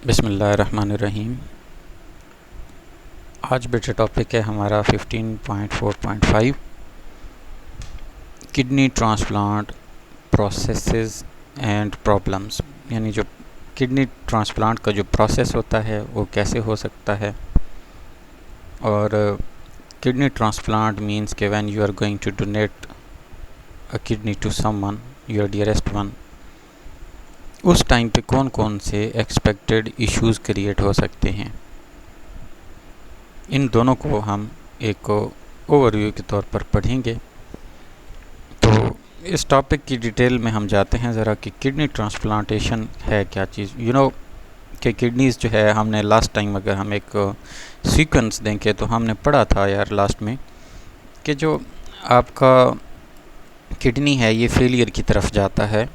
बिस्मिल्लाहिर्रहमानिर्रहीम। आज बेटा टॉपिक है हमारा 15.4.5 kidney transplant processes and problems. यानी जो किडनी ट्रांसप्लांट का जो प्रोसेस होता है वो कैसे हो सकता है, और किडनी ट्रांसप्लांट मीन्स के when you are going to donate a kidney to someone your dearest one, उस टाइम पे कौन कौन से एक्सपेक्टेड इश्यूज़ क्रिएट हो सकते हैं। इन दोनों को हम एक ओवरव्यू के तौर पर पढ़ेंगे। तो इस टॉपिक की डिटेल में हम जाते हैं ज़रा कि किडनी ट्रांसप्लांटेशन है क्या चीज़। कि किडनीज़ जो है, हमने लास्ट टाइम अगर हम एक सीक्वेंस देंगे तो हमने पढ़ा था यार लास्ट में कि जो आपका किडनी है ये फेलियर की तरफ जाता है।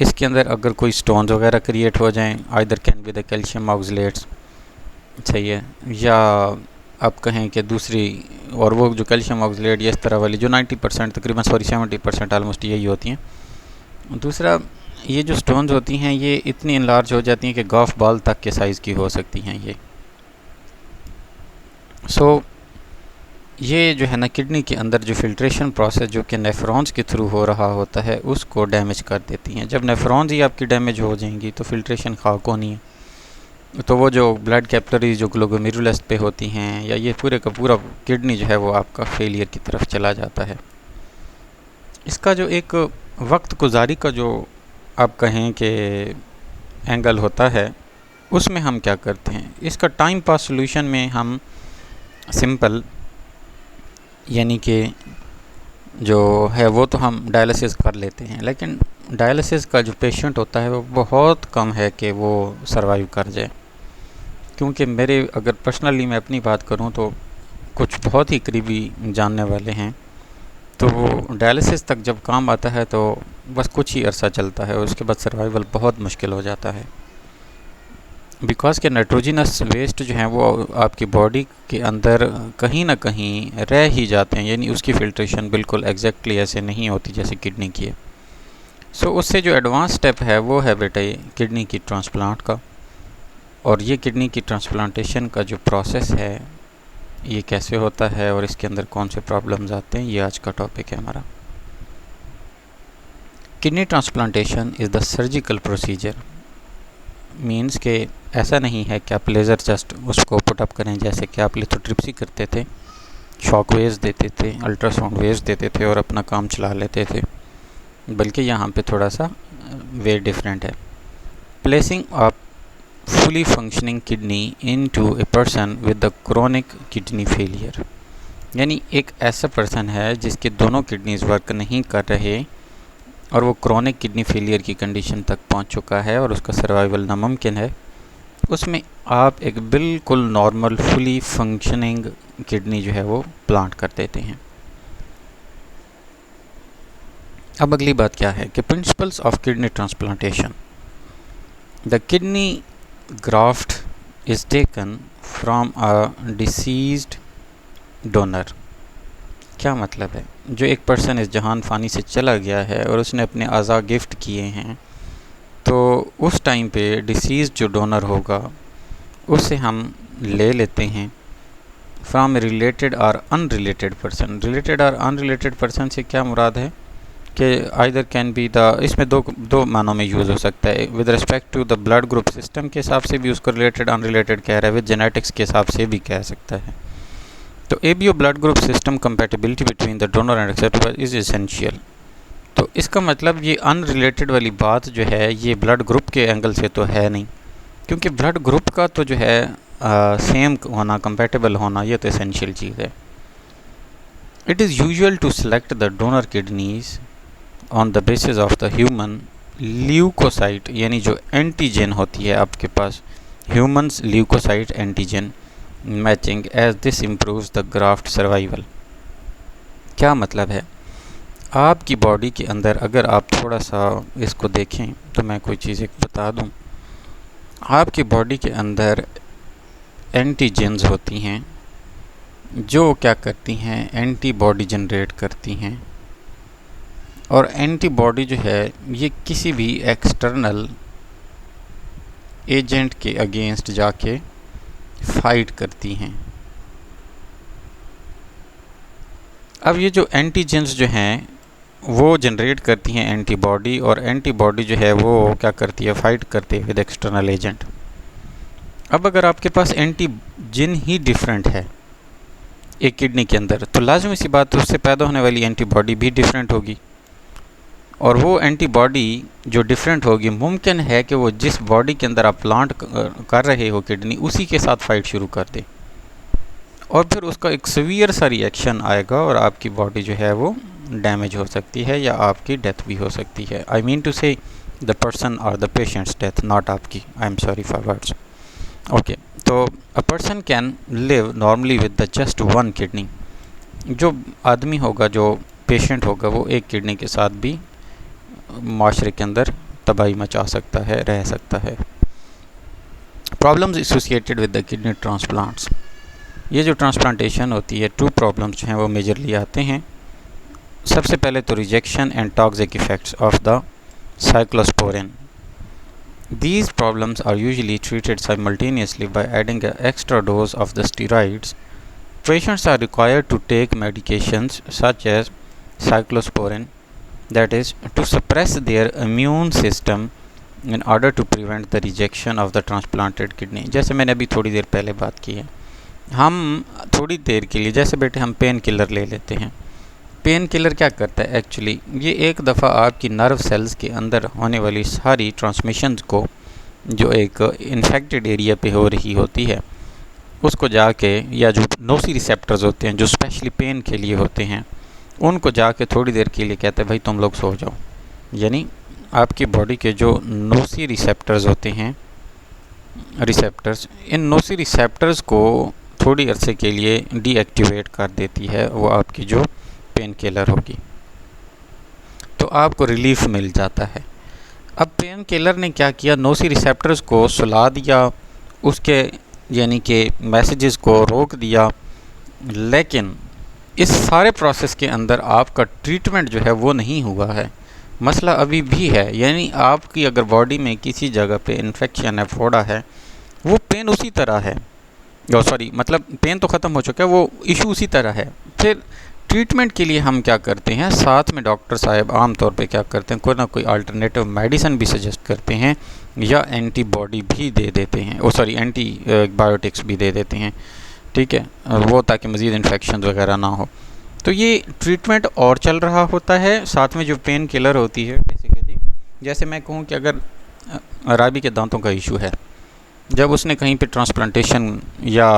इसके अंदर अगर कोई स्टोन्स वगैरह क्रिएट हो जाएं, either can be the calcium oxalates, सही है, या आप कहें कि दूसरी, और वो जो कैल्शियम ऑक्सलेट या इस तरह वाली जो 90% तकरीबन 70% आलमोस्ट यही होती हैं। दूसरा, ये जो स्टोन्स होती हैं ये इतनी इनलार्ज हो जाती हैं कि गॉल्फ बॉल तक के साइज़ की हो सकती हैं ये। ये जो है ना, किडनी के अंदर जो फिल्ट्रेशन प्रोसेस जो कि नेफ्रॉन्स के थ्रू हो रहा होता है उसको डैमेज कर देती हैं। जब नेफ्रॉन्स ही आपकी डैमेज हो जाएंगी तो फिल्ट्रेशन खाक होनी है, तो वो जो ब्लड कैपिलरीज जो ग्लोमेरुलस पे होती हैं, या ये पूरे का पूरा किडनी जो है वो आपका फेलियर की तरफ चला जाता है। इसका जो एक वक्त गुजारी का जो आप कहें कि एंगल होता है, उसमें हम क्या करते हैं, इसका टाइम पास सोल्यूशन में हम सिंपल, यानी कि जो है वो तो हम डायलिसिस कर लेते हैं, लेकिन डायलिसिस का जो पेशेंट होता है वो बहुत कम है कि वो सरवाइव कर जाए। क्योंकि मेरे अगर पर्सनली मैं अपनी बात करूं तो कुछ बहुत ही करीबी जानने वाले हैं, तो वो डायलिसिस तक जब काम आता है तो बस कुछ ही अरसा चलता है, उसके बाद सर्वाइवल बहुत मुश्किल हो जाता है। बिकॉज़ के नाइट्रोजिनस वेस्ट जो हैं वो आपकी बॉडी के अंदर कहीं ना कहीं रह ही जाते हैं, यानी उसकी फ़िल्ट्रेशन बिल्कुल एग्जैक्टली ऐसे नहीं होती जैसे किडनी की है। उससे जो एडवांस स्टेप है वो है बेटा ये किडनी की ट्रांसप्लांट का। और ये किडनी की ट्रांसप्लांटेशन का जो प्रोसेस है ये कैसे होता है और इसके अंदर कौन से प्रॉब्लम्स आते हैं, ये आज का टॉपिक है हमारा। Kidney transplantation is the surgical procedure. Means के ऐसा नहीं है कि आप लेज़र जस्ट उसको पुटअप करें जैसे कि आप लिथोट्रिप्सी करते थे, शॉक वेव्स देते थे, अल्ट्रासाउंड वेव्स देते थे और अपना काम चला लेते थे, बल्कि यहाँ पे थोड़ा सा वे डिफरेंट है। Placing a fully functioning kidney into a person with the chronic kidney failure, यानी एक ऐसा पर्सन है जिसके दोनों किडनीज वर्क नहीं कर रहे और वो क्रोनिक किडनी फेलियर की कंडीशन तक पहुंच चुका है और उसका सर्वाइवल नामुमकिन है, उसमें आप एक बिल्कुल नॉर्मल फुली फंक्शनिंग किडनी जो है वो प्लांट कर देते हैं। अब अगली बात क्या है कि principles of kidney transplantation. The kidney graft is taken from a deceased donor. क्या मतलब है, जो एक पर्सन इस जहान फ़ानी से चला गया है और उसने अपने अज़ा गिफ्ट किए हैं, तो उस टाइम पे डिसीज़ जो डोनर होगा उसे हम ले लेते हैं फ्रॉम रिलेटेड और अनरिलेटेड पर्सन। रिलेटेड और अनरिलेटेड पर्सन से क्या मुराद है कि आइदर कैन बी द, इसमें दो मानों में यूज़ हो सकता है। With respect to the blood group system के हिसाब से भी उसको रिलेटेड अनरिलेटेड कह रहा है, विद जेनेटिक्स के हिसाब से भी कह सकता है। तो ABO blood group system compatibility between the donor and acceptor is essential. तो इसका मतलब ये अनरिलेटेड वाली बात जो है ये ब्लड ग्रुप के एंगल से तो है नहीं, क्योंकि ब्लड ग्रुप का तो जो है सेम होना, कंपैटिबल होना, ये तो एसेंशियल चीज़ है। It is usual to select the donor kidneys on the basis of the human leukocyte, यानी जो एंटीजन होती है आपके पास, human's leukocyte antigen matching, as this improves the graft survival. क्या मतलब है, आपकी बॉडी के अंदर अगर आप थोड़ा सा इसको देखें तो मैं कोई चीज़ एक बता दूं, आपकी बॉडी के अंदर एंटीजेंस होती हैं जो क्या करती हैं, एंटीबॉडी जनरेट करती हैं। और एंटीबॉडी जो है ये किसी भी एक्सटर्नल एजेंट के अगेंस्ट जाके फाइट करती हैं। अब ये जो एंटीजेंस जो हैं वो जनरेट करती हैं एंटीबॉडी, और एंटीबॉडी जो है वो क्या करती है, फाइट करती है विद एक्सटर्नल एजेंट। अब अगर आपके पास एंटीजन ही डिफरेंट है एक किडनी के अंदर, तो लाजमी सी बात है उससे पैदा होने वाली एंटीबॉडी भी डिफरेंट होगी, और वो एंटीबॉडी जो डिफरेंट होगी मुमकिन है कि वो जिस बॉडी के अंदर आप प्लांट कर रहे हो किडनी, उसी के साथ फाइट शुरू कर दे, और फिर उसका एक सीवियर सा रिएक्शन आएगा और आपकी बॉडी जो है वो डैमेज हो सकती है या आपकी डेथ भी हो सकती है। I mean to say the person और द पेशेंट्स डेथ, नॉट आपकी। I am sorry for words. Okay, तो a person can live normally with the just one kidney. जो आदमी होगा, जो पेशेंट होगा, वो एक किडनी के साथ भी माशरे के अंदर तबाही मचा सकता है, रह सकता है। Problems associated with the kidney transplants. ये जो ट्रांसप्लांटेशन होती है, 2 प्रॉब्लम्स जो हैं वो मेजरली आते हैं। सबसे पहले तो rejection and toxic effects of the cyclosporine. These problems are usually treated simultaneously by adding an extra dose of the steroids. Patients are required to take medications such as cyclosporin, that is, to suppress their immune system in order to prevent the rejection of the transplanted kidney. जैसे मैंने अभी थोड़ी देर पहले बात की है, हम थोड़ी देर के लिए जैसे बेटे हम पेन किलर ले लेते हैं। पेन किलर क्या करता है एक्चुअली, ये एक दफ़ा आपकी नर्व सेल्स के अंदर होने वाली सारी ट्रांसमिशंस को, जो एक इन्फेक्टेड एरिया पे हो रही होती है, उसको जाके, या जो नोसी रिसेप्टर्स होते हैं जो स्पेशली पेन के लिए होते हैं, उनको जाके थोड़ी देर के लिए कहते हैं भाई तुम लोग सो जाओ। यानी आपकी बॉडी के जो नोसी रिसेप्टर्स होते हैं, रिसेप्टर्स, इन नोसी रिसेप्टर्स को थोड़ी अरसे के लिए डीएक्टिवेट कर देती है वो आपकी जो पेन किलर होगी, तो आपको रिलीफ मिल जाता है। अब पेन किलर ने क्या किया, नोसी रिसेप्टर्स को सुला दिया, उसके यानी कि मैसेजेस को रोक दिया, लेकिन इस सारे प्रोसेस के अंदर आपका ट्रीटमेंट जो है वो नहीं हुआ है। मसला अभी भी है, यानी आपकी अगर बॉडी में किसी जगह पे इन्फेक्शन है, फोड़ा है, वो पेन उसी तरह है, सॉरी मतलब पेन तो ख़त्म हो चुका है, वो इशू उसी तरह है। फिर ट्रीटमेंट के लिए हम क्या करते हैं, साथ में डॉक्टर साहब आम तौर पे क्या करते हैं, कोई ना कोई अल्टरनेटिव मेडिसिन भी सजेस्ट करते हैं, या एंटीबॉडी भी दे देते हैं, एंटीबायोटिक्स भी दे देते हैं, ठीक है, वो ताकि मज़ीद इन्फेक्शन वगैरह ना हो। तो ये ट्रीटमेंट और चल रहा होता है, साथ में जो पेन किलर होती है बेसिकली, जैसे मैं कहूँ कि अगर राबी के दांतों का इशू है, जब उसने कहीं पे ट्रांसप्लांटेशन या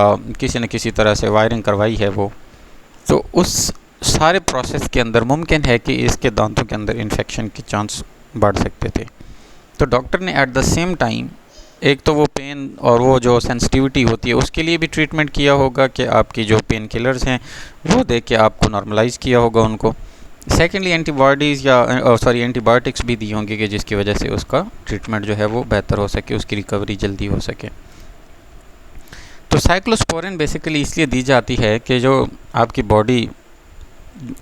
किसी न किसी तरह से वायरिंग करवाई है वो, तो उस सारे प्रोसेस के अंदर मुमकिन है कि इसके दांतों के अंदर इन्फेक्शन के चांस बढ़ सकते थे। तो डॉक्टर ने एट द सेम टाइम एक तो वो पेन और वो जो सेंसिटिविटी होती है उसके लिए भी ट्रीटमेंट किया होगा कि आपकी जो पेन किलर्स हैं वो दे के आपको नॉर्मलाइज़ किया होगा उनको। सेकेंडली एंटीबॉडीज़ या एंटीबायोटिक्स भी दी होंगी कि जिसकी वजह से उसका ट्रीटमेंट जो है वो बेहतर हो सके, उसकी रिकवरी जल्दी हो सके। तो साइक्लोस्पोरिन बेसिकली इसलिए दी जाती है कि जो आपकी बॉडी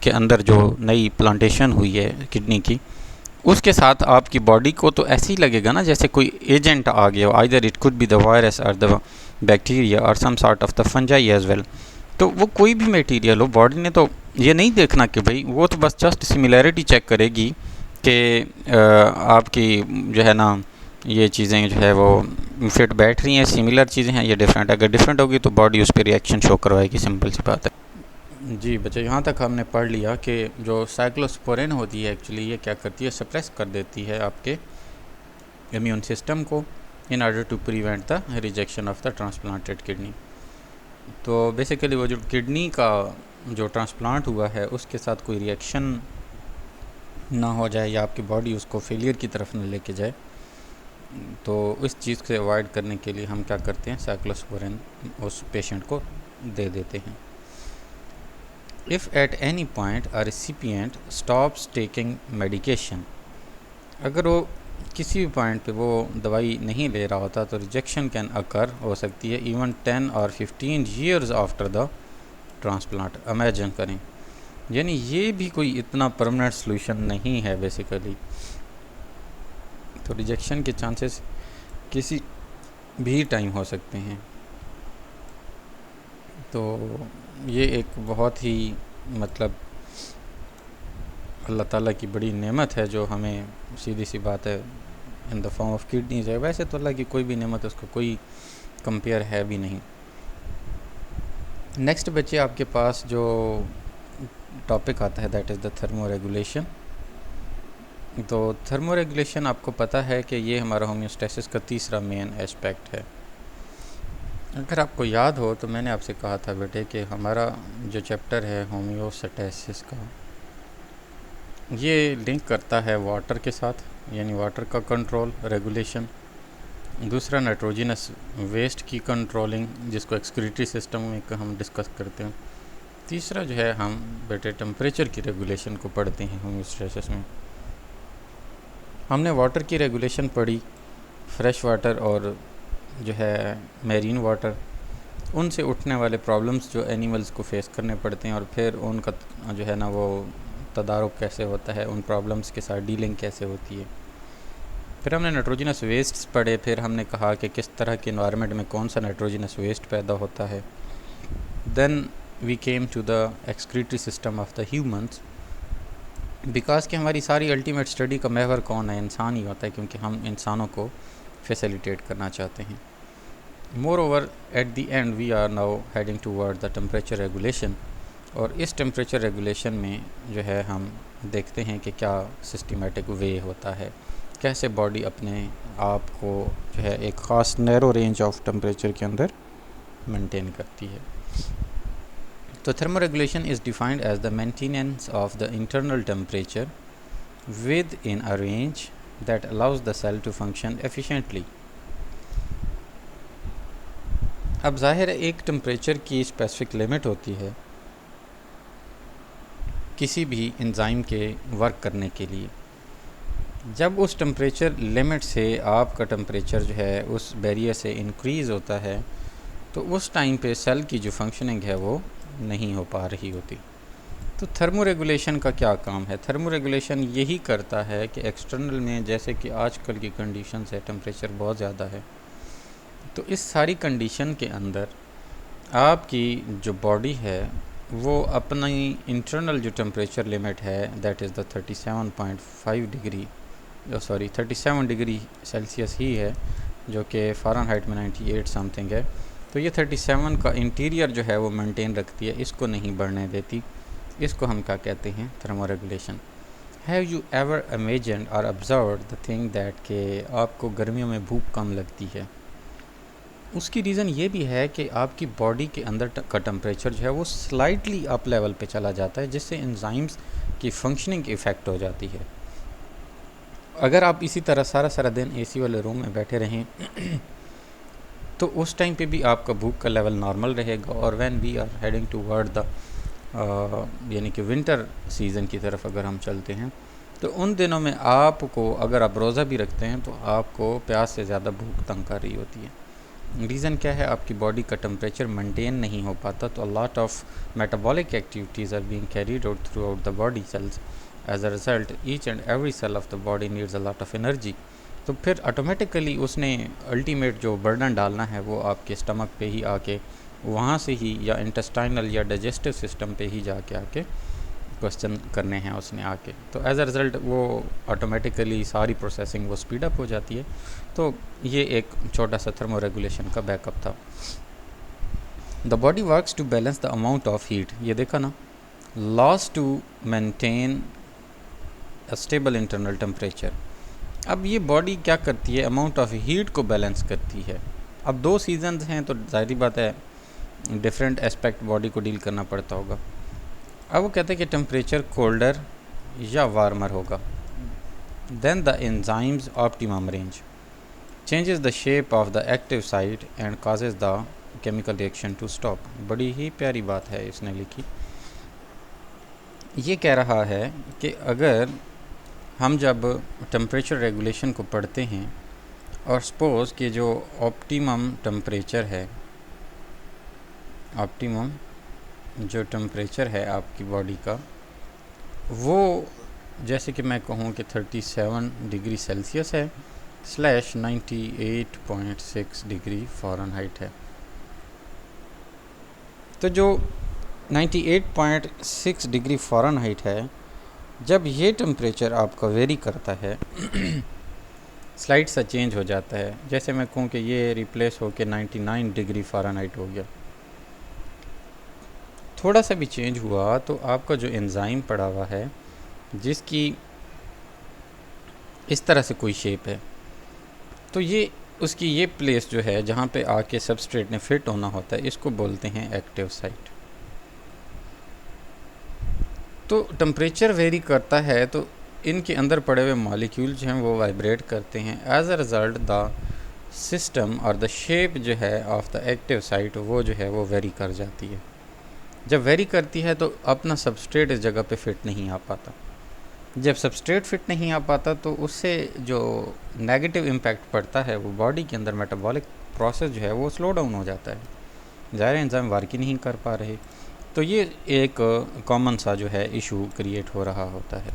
के अंदर जो नई प्लांटेशन हुई है किडनी की, उसके साथ आपकी बॉडी को तो ऐसे ही लगेगा ना जैसे कोई एजेंट आ गया हो, either it could be the virus और द बैक्टीरिया और some sort of the fungi as well. तो वो कोई भी मटेरियल हो, बॉडी ने तो ये नहीं देखना कि भाई, वो तो बस जस्ट सिमिलैरिटी चेक करेगी कि आपकी जो है ना ये चीज़ें जो है वो फिट बैठ रही हैं, सिमिलर चीज़ें हैं, ये डिफरेंट। अगर डिफरेंट होगी तो बॉडी उस पर रिएक्शन शो करवाएगी, सिंपल सी बात है। जी बच्चे, यहाँ तक हमने पढ़ लिया कि जो साइक्लोस्पोरिन होती है एक्चुअली ये क्या करती है, सप्रेस कर देती है आपके इम्यून सिस्टम को in order to prevent the rejection of the transplanted kidney. तो बेसिकली वो जो किडनी का जो ट्रांसप्लांट हुआ है उसके साथ कोई रिएक्शन ना हो जाए या आपकी बॉडी उसको फेलियर की तरफ न लेके जाए, तो इस चीज़ से अवॉइड करने के लिए हम क्या करते हैं, साइक्लोस्पोरिन उस पेशेंट को दे देते हैं। If at any point a recipient stops taking medication, अगर वो किसी भी पॉइंट पे वो दवाई नहीं ले रहा होता तो रिजेक्शन कैन अकर हो सकती है इवन 10 और 15 years after the transplant. Imagine करें, यानी ये भी कोई इतना परमानेंट सॉल्यूशन नहीं है बेसिकली। तो रिजेक्शन के चांसेस किसी भी टाइम हो सकते हैं। तो ये एक बहुत ही मतलब अल्लाह ताला की बड़ी नेमत है जो हमें, सीधी सी बात है, in the form of kidneys है। वैसे तो अल्लाह की कोई भी नेमत उसका कोई कंपेयर है भी नहीं। नेक्स्ट बच्चे आपके पास जो टॉपिक आता है that is the thermo regulation. तो थर्मो रेगुलेशन आपको पता है कि ये हमारा होम्योस्टेसिस का तीसरा मेन एस्पेक्ट है। अगर आपको याद हो तो मैंने आपसे कहा था बेटे कि हमारा जो चैप्टर है होम्योस्टेसिस का, ये लिंक करता है वाटर के साथ, यानी वाटर का कंट्रोल रेगुलेशन। दूसरा नाइट्रोजनस वेस्ट की कंट्रोलिंग, जिसको एक्सक्रीटरी सिस्टम में हम डिस्कस करते हैं। तीसरा जो है हम बेटे टेम्परेचर की रेगुलेशन को पढ़ते हैं होम्योस्टेसिस में। हमने वाटर की रेगुलेशन पढ़ी, फ्रेश वाटर और जो है मेरीन वाटर, उनसे उठने वाले प्रॉब्लम्स जो एनिमल्स को फेस करने पड़ते हैं और फिर उनका जो है ना वो तदारुक कैसे होता है, उन प्रॉब्लम्स के साथ डीलिंग कैसे होती है। फिर हमने नाइट्रोजनस वेस्ट्स पढ़े, फिर हमने कहा कि किस तरह के इन्वायरमेंट में कौन सा नाइट्रोजनस वेस्ट पैदा होता है। Then we came to the excretory system of the humans, because कि हमारी सारी अल्टीमेट स्टडी का महवर कौन है, इंसान ही होता है, क्योंकि हम इंसानों को फैसिलिटेट करना चाहते हैं। Moreover at the end we are now heading toward the temperature regulation, और इस टेम्परेचर रेगुलेशन में जो है हम देखते हैं कि क्या सिस्टमेटिक वे होता है, कैसे बॉडी अपने आप को जो है एक ख़ास नैरो रेंज ऑफ टेम्परेचर के अंदर मेंटेन करती है। तो thermoregulation is defined as the maintenance of the internal temperature within a range that allows the cell to function efficiently. अब जाहिर है एक टेम्परेचर की स्पेसिफिक लिमिट होती है किसी भी एंजाइम के वर्क करने के लिए। जब उस टेम्परेचर लिमिट से आपका टेम्परेचर जो है उस बैरियर से इंक्रीज़ होता है तो उस टाइम पे सेल की जो फंक्शनिंग है वो नहीं हो पा रही होती। तो थर्मो रेगुलेशन का क्या काम है? थर्मो रेगुलेशन यही करता है कि एक्सटर्नल में, जैसे कि आजकल की कंडीशंस है, टेम्परेचर बहुत ज़्यादा है, तो इस सारी कंडीशन के अंदर आपकी जो बॉडी है वो अपनी इंटरनल जो टेम्परेचर लिमिट है that is the 37.5 degree 37 degree Celsius ही है, जो कि फ़ारेनहाइट में 98 समथिंग है। तो ये 37 का इंटीरियर जो है वो मेंटेन रखती है, इसको नहीं बढ़ने देती। इसको हम क्या कहते हैं? Thermo regulation. Have you ever imagined और ऑब्जर्व्ड द थिंग दैट कि आपको गर्मियों में भूख कम लगती है? उसकी रीज़न ये भी है कि आपकी बॉडी के अंदर का टेम्परेचर जो है वो स्लाइटली अप लेवल पे चला जाता है, जिससे एंजाइम्स की फंक्शनिंग इफ़ेक्ट हो जाती है। अगर आप इसी तरह सारा दिन एसी वाले रूम में बैठे रहें तो उस टाइम पे भी आपका भूख का लेवल नॉर्मल रहेगा। और when we are heading toward the यानी कि विंटर सीज़न की तरफ अगर हम चलते हैं तो उन दिनों में आपको, अगर आप रोज़ा भी रखते हैं, तो आपको प्यास से ज़्यादा भूख तंग कर रही होती है। रीज़न क्या है? आपकी बॉडी का टेम्परेचर मेंटेन नहीं हो पाता, तो a lot of metabolic activities are being carried out throughout the body cells. As a result each and every cell of the body needs a lot of energy. तो फिर automatically उसने ultimate जो burden डालना है वो आपके stomach पे ही आके, वहाँ से ही, या इंटेस्टाइनल या डाइजेस्टिव सिस्टम पे ही आके क्वेश्चन करने हैं उसने आके। तो एज अ रिज़ल्ट वो ऑटोमेटिकली सारी प्रोसेसिंग वो स्पीड अप हो जाती है। तो ये एक छोटा सा थर्मो रेगुलेशन का बैकअप था। The body works to balance the amount of heat, ये देखा ना, loss to maintain a stable internal temperature. अब ये बॉडी क्या करती है? अमाउंट ऑफ हीट को बैलेंस करती है। अब 2 सीजन्स हैं तो ज़ाहिर बात है डिफरेंट एस्पेक्ट बॉडी को डील करना पड़ता होगा। अब वो कहते हैं कि टेम्परेचर कोल्डर या वार्मर होगा, then the enzymes optimum range changes the shape of the active site and causes the chemical reaction to stop. बड़ी ही प्यारी बात है इसने लिखी। ये कह रहा है कि अगर हम जब टेम्परेचर रेगुलेशन को पढ़ते हैं और सपोज़ कि जो ऑप्टिमम टेम्परेचर है, ऑप्टिमम जो टेम्परेचर है आपकी बॉडी का, वो जैसे कि मैं कहूँ कि 37 डिग्री सेल्सियस है, 98.6 डिग्री फ़ारेनहाइट है। तो जो 98.6 डिग्री फ़ारेनहाइट है, जब ये टेम्परेचर आपका वेरी करता है स्लाइड सा चेंज हो जाता है। जैसे मैं कहूँ कि ये रिप्लेस हो के 99 डिग्री फ़ारेनहाइट हो गया, थोड़ा सा भी चेंज हुआ तो आपका जो एंजाइम पड़ा हुआ है जिसकी इस तरह से कोई शेप है, तो ये उसकी ये प्लेस जो है जहाँ पे आके सबस्ट्रेट ने फिट होना होता है, इसको बोलते हैं एक्टिव साइट। तो टेम्परेचर वेरी करता है तो इनके अंदर पड़े हुए मॉलिक्यूल जो हैं वो वाइब्रेट करते हैं। As a result the system और द शेप जो है ऑफ द एक्टिव साइट वो जो है वो वेरी कर जाती है। जब वेरी करती है तो अपना सबस्ट्रेट इस जगह पे फिट नहीं आ पाता। जब सबस्ट्रेट फिट नहीं आ पाता तो उससे जो नेगेटिव इम्पैक्ट पड़ता है वो बॉडी के अंदर मेटाबॉलिक प्रोसेस जो है वो स्लो डाउन हो जाता है, ज़ाहिर एंजाइम वर्क ही नहीं कर पा रहे। तो ये एक कॉमन सा जो है इशू क्रिएट हो रहा होता है।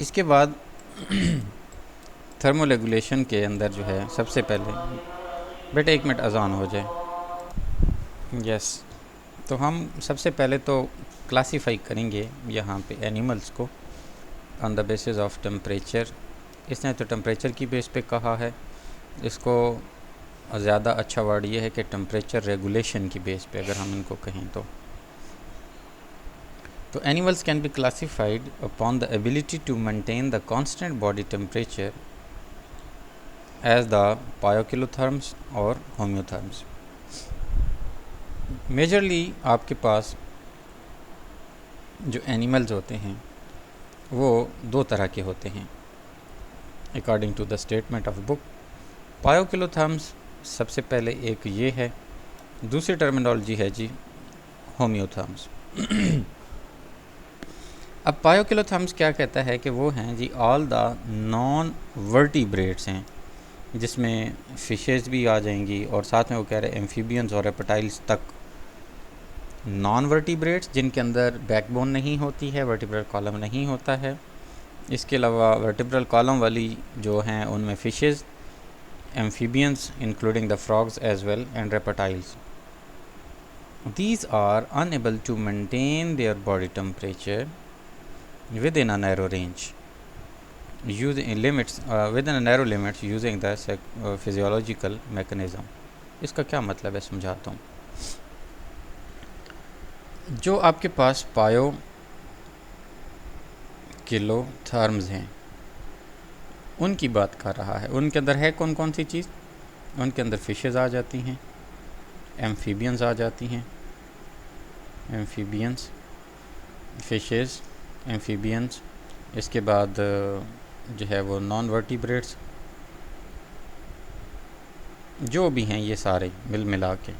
इसके बाद थर्मोरेगुलेशन के अंदर जो है सबसे पहले, बेटा 1 मिनट अजान हो जाए, यस। तो हम सबसे पहले तो क्लासीफाई करेंगे यहाँ पे एनिमल्स को on the basis of temperature. इसने तो टेम्परेचर की बेस पे कहा है, इसको ज़्यादा अच्छा वर्ड ये है कि टेम्परेचर रेगुलेशन की बेस पे अगर हम इनको कहें तो animals can be classified upon the ability to maintain the constant body temperature as the poikilotherms और होम्योथर्म्स। मेजरली आपके पास जो एनिमल्स होते हैं वो 2 तरह के होते हैं according to the statement of book. Poikilotherms सबसे पहले एक ये है, दूसरी टर्मिनोलॉजी है जी होम्योथर्म्स। अब पायोकिलोथर्म्स क्या कहता है कि वो हैं जी ऑल द नॉन वर्टिब्रेट्स हैं, जिसमें फिशेस भी आ जाएंगी और साथ में वो कह रहे हैं एम्फीबियंस और रेप्टाइल्स तक। नॉन वर्टिब्रेट्स जिनके अंदर बैकबोन नहीं होती है, वर्टिब्रल कॉलम नहीं होता है। इसके अलावा वर्टिब्रल कॉलम वाली जो हैं उनमें fishes, amphibians including the frogs as well and reptiles. These are unable to maintain their body temperature within a narrow range, using limits within a narrow limits using the physiological mechanism। इसका क्या मतलब है समझाता हूँ। जो आपके पास पायो किलोथर्म्स हैं उनकी बात कर रहा है, उनके अंदर है कौन कौन सी चीज़। उनके अंदर फिशेस आ जाती हैं, एम्फीबियंस आ जाती हैं, एम्फीबियंस, फिशेस, एम्फीबियंस। इसके बाद जो है वो नॉन वर्टिब्रेट्स जो भी हैं, ये सारे मिल मिला के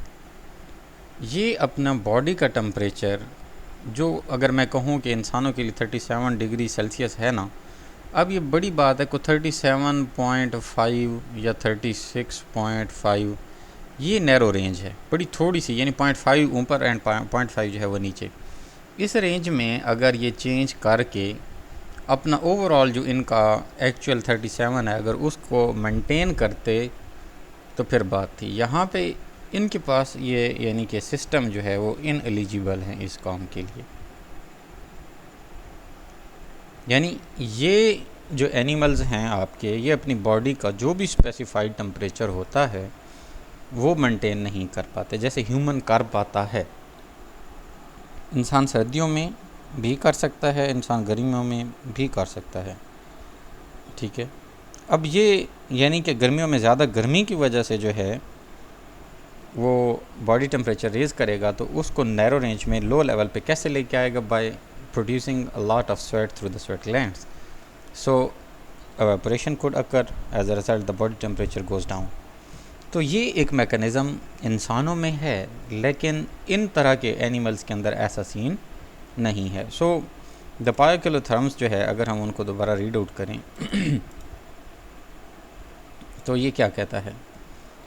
ये अपना बॉडी का टेम्परेचर, जो अगर मैं कहूँ कि इंसानों के लिए 37 डिग्री सेल्सियस है ना, अब ये बड़ी बात है को 37.5 या 36.5, ये नैरो रेंज है, बड़ी थोड़ी सी, यानी 0.5 ऊपर एंड 0.5 जो है वो नीचे। इस रेंज में अगर ये चेंज करके अपना ओवरऑल जो इनका एक्चुअल 37 है अगर उसको मेंटेन करते तो फिर बात थी। यहाँ पे इनके पास ये यानी कि सिस्टम जो है वो इनएलिजिबल है इस काम के लिए। यानी ये जो एनिमल्स हैं आपके, ये अपनी बॉडी का जो भी स्पेसिफाइड टेम्परेचर होता है वो मेंटेन नहीं कर पाते, जैसे ह्यूमन कर पाता है। इंसान सर्दियों में भी कर सकता है, इंसान गर्मियों में भी कर सकता है, ठीक है। अब ये यानी कि गर्मियों में ज़्यादा गर्मी की वजह से जो है वो बॉडी टेम्परेचर रेज़ करेगा, तो उसको नैरो रेंज में लो लेवल पे कैसे लेके आएगा, by producing a lot of sweat through the sweat glands. So evaporation could occur, as a result the body temperature goes down। तो ये एक मैकेनिज़्म इंसानों में है, लेकिन इन तरह के एनिमल्स के अंदर ऐसा सीन नहीं है। सो द पायोकिलोथर्म्स जो है अगर हम उनको दोबारा रीड आउट करें तो ये क्या कहता है,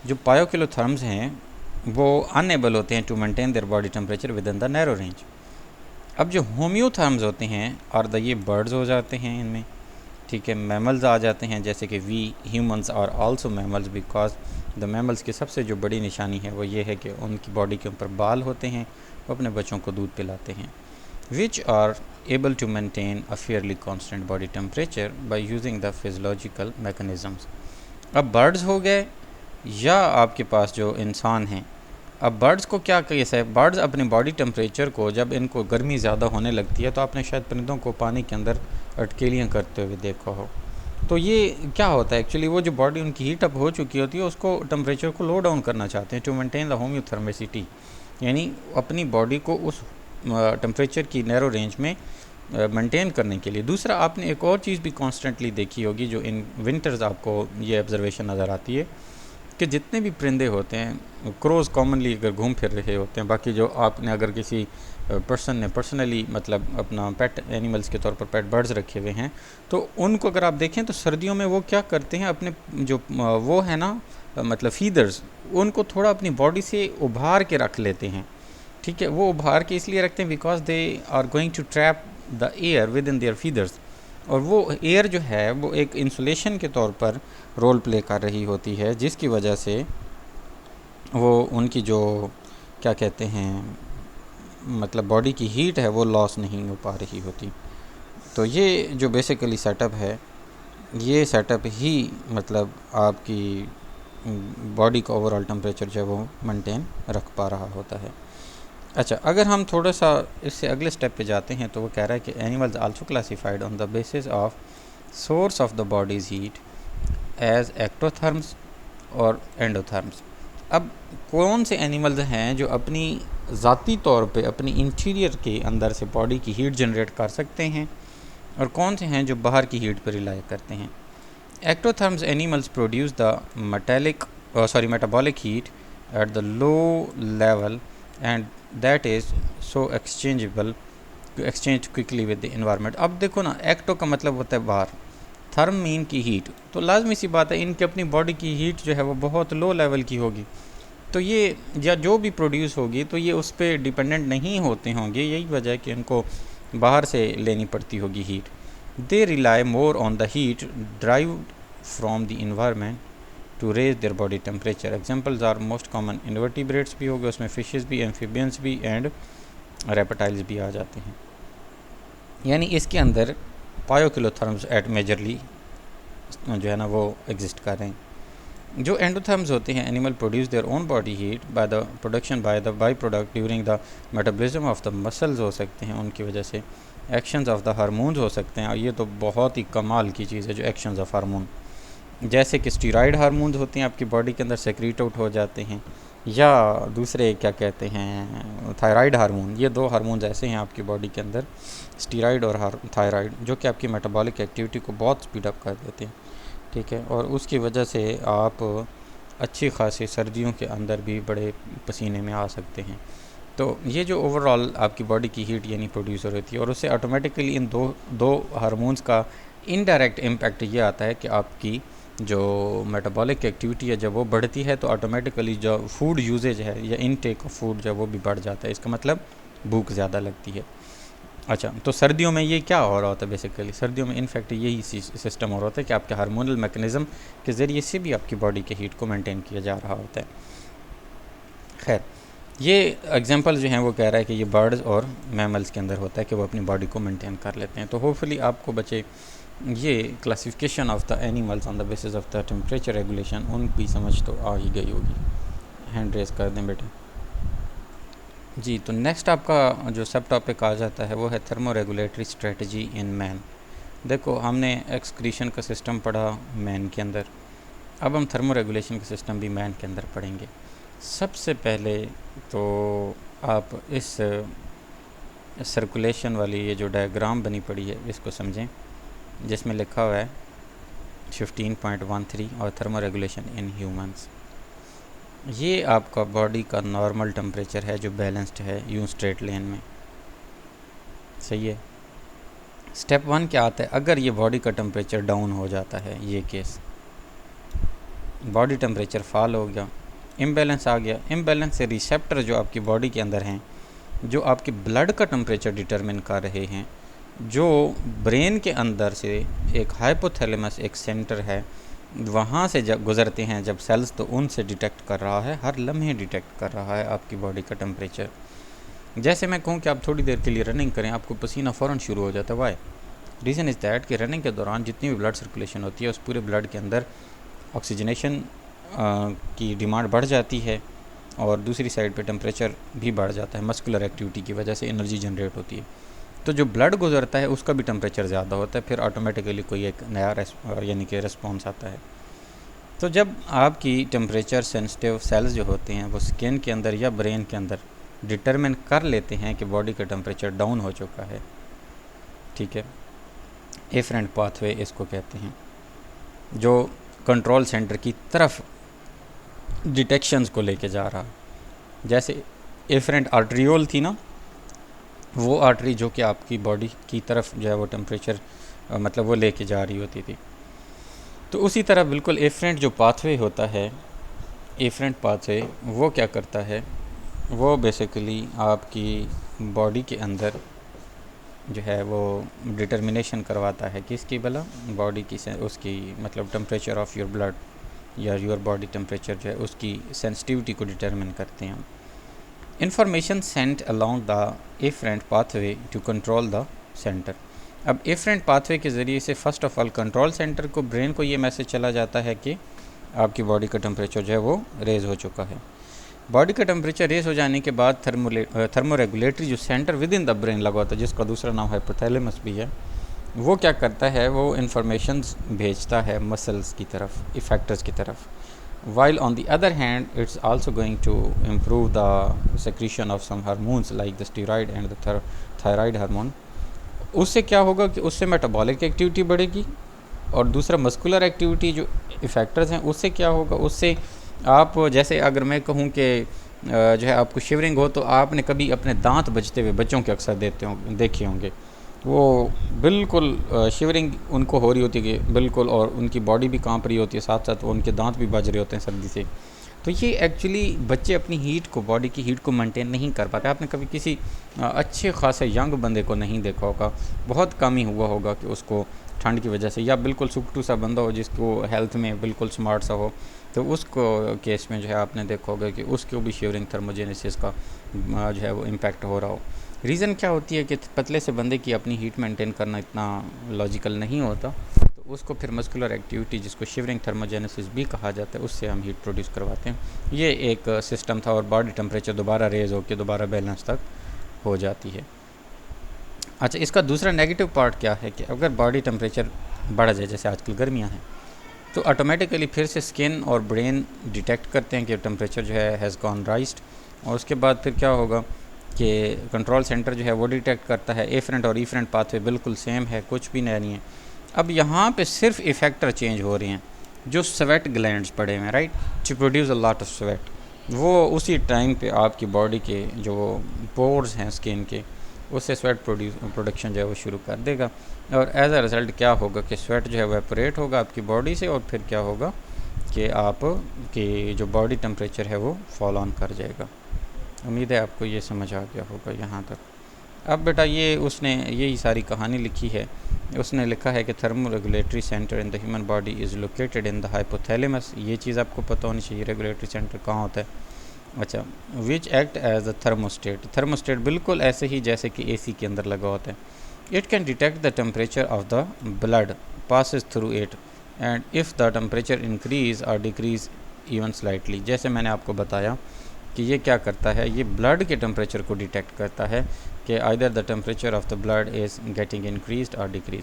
जो पायोकिलोथर्म्स हैं वो अनएबल होते हैं to maintain their body temperature within the narrow range. अब जो होम्योथर्म्स होते हैं और द ये बर्ड्स हो जाते हैं इनमें, ठीक है। मैमल्स आ जाते हैं, जैसे कि we humans are also mammals because the mammals की सबसे जो बड़ी निशानी है वो ये है कि उनकी बॉडी के ऊपर बाल होते हैं, वो अपने बच्चों को दूध पिलाते हैं। Which are able to maintain a fairly constant body temperature by using the physiological mechanisms. अब बर्ड्स हो गए या आपके पास जो इंसान हैं। अब बर्ड्स को क्या केस है, बर्ड्स अपनी बॉडी टेम्परेचर को, जब इनको गर्मी ज़्यादा होने लगती है तो आपने शायद परिंदों को पानी के अंदर अटकेलियाँ करते हुए देखा हो। तो ये क्या होता है एक्चुअली, वो जो बॉडी उनकी हीट अप हो चुकी होती है उसको टेम्परेचर को लो डाउन करना चाहते हैं टू मेंटेन द होम्योथर्मेसिटी, यानी अपनी बॉडी को उस टेम्परेचर की नैरो रेंज में मेंटेन करने के लिए। दूसरा, आपने एक और चीज़ भी कॉन्स्टेंटली देखी होगी जो इन विंटर्स आपको ये ऑब्जर्वेशन नज़र आती है कि जितने भी परिंदे होते हैं, क्रोज़ कॉमनली अगर घूम फिर रहे होते हैं, बाकी जो आपने अगर किसी पर्सन ने पर्सनली मतलब अपना पेट एनिमल्स के तौर पर पेट बर्ड्स रखे हुए हैं, तो उनको अगर आप देखें तो सर्दियों में वो क्या करते हैं, अपने जो वो है ना मतलब फीदर्स, उनको थोड़ा अपनी बॉडी से उभार के रख लेते हैं। ठीक है, वो उभार के इसलिए रखते हैं because they are going to trap the air within their feathers, और वो एयर जो है वो एक इंसुलेशन के तौर पर रोल प्ले कर रही होती है, जिसकी वजह से वो उनकी जो क्या कहते हैं मतलब बॉडी की हीट है वो लॉस नहीं हो पा रही होती। तो ये जो बेसिकली सेटअप है, ये सेटअप ही मतलब आपकी बॉडी का ओवरऑल टेम्परेचर जो है वो मेंटेन रख पा रहा होता है। अच्छा, अगर हम थोड़ा सा इससे अगले स्टेप पे जाते हैं तो वो कह रहा है कि animals also classified on the basis of source of the body's heat as ectotherms और एंडोथर्म्स। अब कौन से एनिमल्स हैं जो अपनी ज़ाती तौर पे अपनी इंटीरियर के अंदर से बॉडी की हीट जनरेट कर सकते हैं, और कौन से हैं जो बाहर की हीट पर रिलाई करते हैं। Ectotherms animals produce the metabolic heat at the low level and that is so exchange quickly with the environment. अब देखो ना, एक्टो का मतलब होता है बाहर, थर्म मीन की हीट, तो लाजमी सी बात है इनकी अपनी बॉडी की हीट जो है वो बहुत लो लेवल की होगी, तो ये या जो भी प्रोड्यूस होगी तो ये उस पर डिपेंडेंट नहीं होते होंगे, यही वजह है कि इनको बाहर से लेनी पड़ती होगी heat. They rely more on the heat drive from the environment to raise their body temperature. Examples are most common invertebrates भी हो गए, उसमें फिशेस भी, एम्फीबियंस भी एंड रेप्टाइल्स भी आ जाते हैं। यानी इसके अंदर पायोकिलोथर्म्स एट मेजरली जो है ना वो एग्जिस्ट कर रहे हैं। जो एंडोथर्म्स होते हैं, animal produce their own body heat by the production by the by product during the metabolism of the muscles हो सकते हैं, उनकी वजह से एक्शंस ऑफ द हार्मोन्स हो सकते हैं। और ये तो बहुत ही कमाल की चीज़ है जो एक्शंस ऑफ हार्मोन, जैसे कि स्टीरॉयड हार्मोन्स होते हैं आपकी बॉडी के अंदर सेक्रीट आउट हो जाते हैं, या दूसरे क्या कहते हैं थायराइड हार्मोन। ये दो हार्मोन्स ऐसे हैं आपकी बॉडी के अंदर, स्टीरॉयड और थायराइड, जो कि आपकी मेटाबॉलिक एक्टिविटी को बहुत स्पीड अप कर देते हैं। ठीक है, और उसकी वजह से आप अच्छी खासी सर्दियों के अंदर भी बड़े पसीने में आ सकते हैं। तो ये जो ओवरऑल आपकी बॉडी की हीट यानी प्रोड्यूस हो रही थी, और उससे ऑटोमेटिकली इन दो हार्मोन्स का इनडायरेक्ट इम्पैक्ट ये आता है कि आपकी जो मेटाबॉलिक एक्टिविटी है जब वो बढ़ती है तो ऑटोमेटिकली जो फूड यूजेज है या इनटेक ऑफ फूड जब वो भी बढ़ जाता है, इसका मतलब भूख ज़्यादा लगती है। अच्छा, तो सर्दियों में ये क्या हो रहा होता है, बेसिकली सर्दियों में इनफैक्ट यही सिस्टम हो रहा होता है कि आपके हार्मोनल मैकेनिज़्म के ज़रिए से भी आपकी बॉडी के हीट को मेंटेन किया जा रहा होता है। खैर, ये एग्जांपल जो हैं वो कह रहा है कि ये बर्ड्स और मैमल्स के अंदर होता है कि वो अपनी बॉडी को मेंटेन कर लेते हैं। तो होपफुली आपको बच्चे ये classification of the animals on the basis of the temperature regulation उनकी समझ तो आ ही गई होगी। हैंड रेस कर दें बेटे जी। तो नेक्स्ट आपका जो सब टॉपिक आ जाता है वो है thermo regulatory strategy in man. देखो, हमने एक्सक्रीशन का सिस्टम पढ़ा मैन के अंदर, अब हम थर्मो रेगुलेशन का सिस्टम भी मैन के अंदर पढ़ेंगे। सबसे पहले तो आप इस सर्कुलेशन वाली ये जो डायग्राम बनी पड़ी है इसको समझें, जिसमें लिखा हुआ है 15.13 और थर्मो रेगुलेशन इन ह्यूमंस। ये आपका बॉडी का नॉर्मल टेम्परेचर है जो बैलेंस्ड है यूँ स्ट्रेट लेन में, सही है। स्टेप 1 क्या आता है, अगर ये बॉडी का टेम्परेचर डाउन हो जाता है, ये केस बॉडी टेम्परेचर फॉल हो गया, इम्बैलेंस आ गया। इम्बैलेंस से रिसेप्टर जो आपकी बॉडी के अंदर हैं, जो आपके ब्लड का टेम्परेचर डिटरमिन कर रहे हैं, जो ब्रेन के अंदर से एक हाइपोथैलेमस एक सेंटर है, वहाँ से जब गुज़रते हैं जब सेल्स, तो उनसे डिटेक्ट कर रहा है, हर लम्हे डिटेक्ट कर रहा है आपकी बॉडी का टेम्परेचर। जैसे मैं कहूँ कि आप थोड़ी देर के लिए रनिंग करें, आपको पसीना फ़ौरन शुरू हो जाता है। वाई? रीज़न इज़ दैट कि रनिंग के दौरान जितनी भी ब्लड सर्कुलेशन होती है उस पूरे ब्लड के अंदर ऑक्सीजनेशन की डिमांड बढ़ जाती है, और दूसरी साइड पे टेम्परेचर भी बढ़ जाता है। मस्कुलर एक्टिविटी की वजह से एनर्जी जनरेट होती है, तो जो ब्लड गुजरता है उसका भी टेम्परेचर ज़्यादा होता है, फिर ऑटोमेटिकली कोई एक नया यानी कि रिस्पॉन्स आता है। तो जब आपकी टेम्परेचर सेंसिटिव सेल्स जो होते हैं वो स्किन के अंदर या ब्रेन के अंदर डिटरमिन कर लेते हैं कि बॉडी का टेम्परेचर डाउन हो चुका है, ठीक है, एफरेंट पाथवे इसको कहते हैं, जो कंट्रोल सेंटर की तरफ डिटेक्शंस को लेके जा रहा। जैसे एफरेंट आर्ट्रियोल थी ना, वो आर्टरी जो कि आपकी बॉडी की तरफ जो है वो टेम्परेचर मतलब वो लेके जा रही होती थी। तो उसी तरह बिल्कुल एफरेंट जो पाथवे होता है, एफरेंट पाथवे वो क्या करता है, वो बेसिकली आपकी बॉडी के अंदर जो है वो डिटर्मिनेशन करवाता है किसकी, भला बॉडी की, उसकी मतलब टेम्परेचर ऑफ योर ब्लड या योर बॉडी टेम्परेचर जो है उसकी सेंसिटिविटी को डिटर्मिन करते हैं। Information sent along the afferent pathway to control the centre. अब एफरेंट पाथवे के ज़रिए से first of all control centre को, ब्रेन को ये मैसेज चला जाता है कि आपकी बॉडी का टेम्परेचर जो है वो रेज़ हो चुका है। बॉडी का टेम्परेचर रेज़ हो जाने के बाद थर्मोरेगुलेटरी जो centre with in the brain लगा होता है, जिसका दूसरा नाम हाइपोथैलेमस भी है, वो क्या करता है, वो इन्फॉर्मेशंस भेजता है मसल्स की तरफ, इफेक्टर्स की तरफ। While on the other hand, it's also going to improve the secretion of some hormones like the steroid and the thyroid hormone. उससे क्या होगा कि उससे मेटाबॉलिक एक्टिविटी बढ़ेगी, और दूसरा मस्कुलर एक्टिविटी जो इफेक्टर्स हैं उससे क्या होगा, उससे आप, जैसे अगर मैं कहूँ कि जो है आपको शिवरिंग हो, तो आपने कभी अपने दांत बजते हुए बच्चों के अक्सर देखे होंगे, वो बिल्कुल शिवरिंग उनको हो रही होती है कि बिल्कुल, और उनकी बॉडी भी कांप रही होती है, साथ साथ वो उनके दांत भी बज रहे होते हैं सर्दी से। तो ये एक्चुअली बच्चे अपनी हीट को, बॉडी की हीट को मेंटेन नहीं कर पाते। आपने कभी किसी अच्छे खासे यंग बंदे को नहीं देखा होगा, बहुत कम ही हुआ होगा कि उसको ठंड की वजह से, या बिल्कुल सुकटू सा बंदा हो जिसको हेल्थ में बिल्कुल स्मार्ट सा हो, तो उसको केस में जो है आपने देखा होगा कि उसको भी शिवरिंग थर्मोजेनेसिस का जो है वो इम्पैक्ट हो रहा हो। रीज़न क्या होती है कि पतले से बंदे की अपनी हीट मेंटेन करना इतना लॉजिकल नहीं होता, तो उसको फिर मस्कुलर एक्टिविटी, जिसको शिवरिंग थर्मोजेनेसिस भी कहा जाता है, उससे हम हीट प्रोड्यूस करवाते हैं। ये एक सिस्टम था, और बॉडी टेम्परेचर दोबारा रेज़ होकर दोबारा बैलेंस तक हो जाती है। अच्छा, इसका दूसरा नेगेटिव पार्ट क्या है कि अगर बॉडी टेम्परेचर बढ़ जाए, जैसे आजकल गर्मियाँ हैं, तो ऑटोमेटिकली फिर से स्किन और ब्रेन डिटेक्ट करते हैं कि टेम्परेचर जो है हैज़ गॉन राइज्ड, और उसके बाद फिर क्या होगा कि कंट्रोल सेंटर जो है वो डिटेक्ट करता है एफरेंट और ईफरेंट पाथवे बिल्कुल सेम है, कुछ भी नया नहीं है। अब यहाँ पे सिर्फ इफेक्टर चेंज हो रहे हैं, जो स्वेट ग्लैंड्स पड़े हुए हैं, right, to produce a lot of sweat, वो उसी टाइम पे आपकी बॉडी के जो पोर्स हैं स्किन के, उससे स्वेट प्रोडक्शन जो है वो शुरू कर देगा, और एज अ रिज़ल्ट क्या होगा कि स्वेट जो है वेपोरेट होगा आपकी बॉडी से, और फिर क्या होगा कि आप की जो बॉडी टेम्परेचर है वो फॉल ऑन कर जाएगा। उम्मीद है आपको ये समझ आ गया होगा यहाँ तक। अब बेटा ये उसने यही सारी कहानी लिखी है, उसने लिखा है कि thermo regulatory centre in the human body is located in the hypothalamus. ये चीज़ आपको पता होनी चाहिए, रेगुलेटरी सेंटर कहाँ होता है। अच्छा, which act as a thermostat. Thermostat बिल्कुल ऐसे ही जैसे कि एसी के अंदर लगा होता है। It can detect the temperature of the blood passes through it, and if the temperature increase और डिक्रीज इवन स्लाइटली। जैसे मैंने आपको बताया कि ये क्या करता है, ये ब्लड के टेम्परेचर को डिटेक्ट करता है कि either the temperature of the blood is getting increase और डिक्रीज।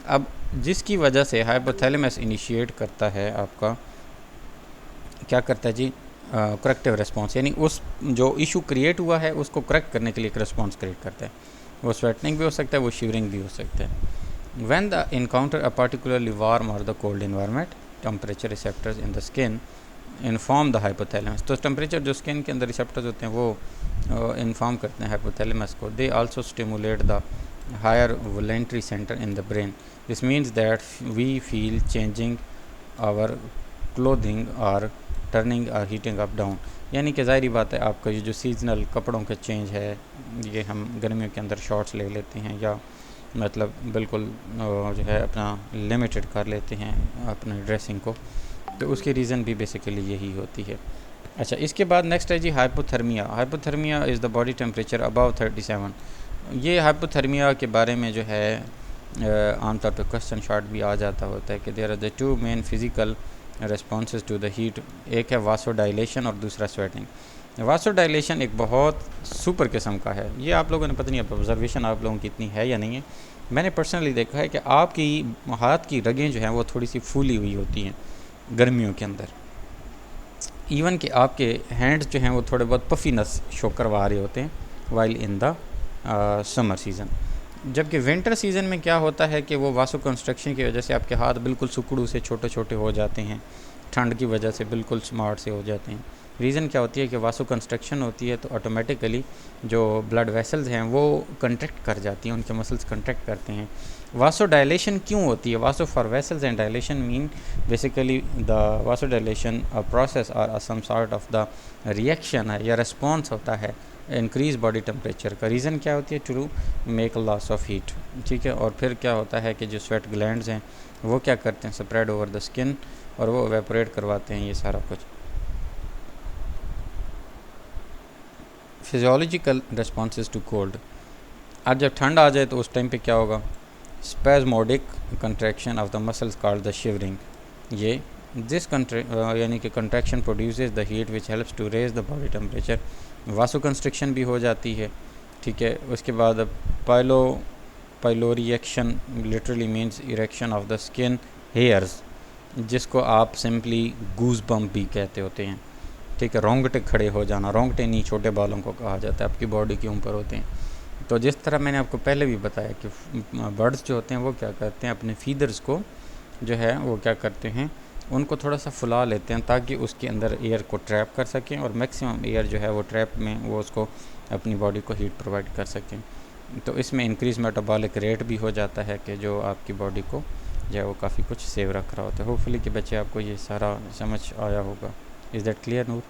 अब जिसकी वजह से हाइपोथैलेमस इनिशिएट करता है आपका, क्या करता है जी, करेक्टिव रिस्पॉन्स, यानी उस जो इशू क्रिएट हुआ है उसको करेक्ट करने के लिए एक रिस्पॉन्स क्रिएट करता है। वो स्वेटनिंग भी हो सकता है, वो शिवरिंग भी हो सकता है। When the encounter a particularly warm और the cold environment, temperature receptors in the skin inform the hypothalamus. तो टेम्परेचर जो स्किन के अंदर रिसेप्टर्स होते हैं वो इन्फॉर्म करते हैं हाइपोथैलेमस को। They also stimulate the higher voluntary centre in the brain. This means that we feel changing our clothing और टर्निंग और हीटिंग अप डाउन। यानी कि ज़ाहिरी बात है आपका ये जो सीजनल कपड़ों का चेंज है, ये हम गर्मियों के अंदर शॉर्ट्स ले लेते हैं, या मतलब बिल्कुल जो है अपना लिमिटेड कर लेते हैं अपने ड्रेसिंग को, तो उसकी रीज़न भी बेसिकली यही होती है। अच्छा, इसके बाद नेक्स्ट है जी hypothermia. Hypothermia is the body temperature above 37। ये हाइपोथर्मिया के बारे में जो है आमतौर पर क्वेश्चन शॉर्ट भी आ जाता होता है कि there are the two main physical responses to the heat, एक है वासोडाइलेशन और दूसरा स्वेटिंग। वासोडाइलेशन एक बहुत सुपर किस्म का है, ये आप लोगों ने पता नहीं अब ऑब्जर्वेशन आप लोगों की इतनी है या नहीं है, मैंने पर्सनली देखा है कि आपकी हाथ की रगें जो हैं वो थोड़ी सी फूली हुई होती हैं गर्मियों के अंदर, इवन कि आपके हैंड्स जो हैं वो थोड़े बहुत पफीनेस शो करवा रहे होते हैं while in the summer season. जबकि विंटर सीज़न में क्या होता है कि वो वासो कंस्ट्रक्शन की वजह से आपके हाथ बिल्कुल सुकड़ू से छोटे छोटे हो जाते हैं, ठंड की वजह से बिल्कुल स्मार्ट से हो जाते हैं। रीज़न क्या होती है कि वासो कंस्ट्रक्शन होती है तो ऑटोमेटिकली जो ब्लड वेसल्स हैं वो कंट्रैक्ट कर जाती हैं, उनके मसल्स कंट्रैक्ट करते हैं। वासो डायलेशन क्यों होती है? Vaso for vessels and dilation mean basically the vaso dilation a process और some sort of the reaction है या रिस्पॉन्स होता है इंक्रीज बॉडी टेम्परेचर का। रीज़न क्या होती है? To make loss of heat, ठीक है। और फिर क्या होता है कि जो स्वेट ग्लैंड्स हैं वो क्या करते हैं, स्प्रेड ओवर द स्किन और वो एवेपोरेट करवाते हैं ये सारा कुछ। फिजियोलॉजिकल रिस्पॉन्सेज टू कोल्ड, आज जब ठंड आ जाए तो उस टाइम पे क्या होगा, spasmodic contraction of the muscles called the shivering. ये दिस यानी कि contraction produces the heat which helps to raise the body temperature. Vasoconstriction भी हो जाती है, ठीक है। उसके बाद piloerection literally means erection of the skin hairs, जिसको आप सिंपली गूज बम्प भी कहते होते हैं, ठीक है। रोंगटे खड़े हो जाना, रोंगटे नहीं छोटे बालों को कहा जाता है, आपकी बॉडी के ऊपर होते हैं। तो जिस तरह मैंने आपको पहले भी बताया कि बर्ड्स जो होते हैं वो क्या करते हैं, अपने फीदर्स को जो है वो क्या करते हैं, उनको थोड़ा सा फुला लेते हैं ताकि उसके अंदर एयर को ट्रैप कर सकें और मैक्सिमम एयर जो है वो ट्रैप में वो उसको अपनी बॉडी को हीट प्रोवाइड कर सकें। तो इसमें इंक्रीज मेटाबॉलिक रेट भी हो जाता है कि जो आपकी बॉडी को जो है वो काफ़ी कुछ सेव रख रहा होता है। होपफुली कि बच्चे आपको ये सारा समझ आया होगा। Is that clear Noor?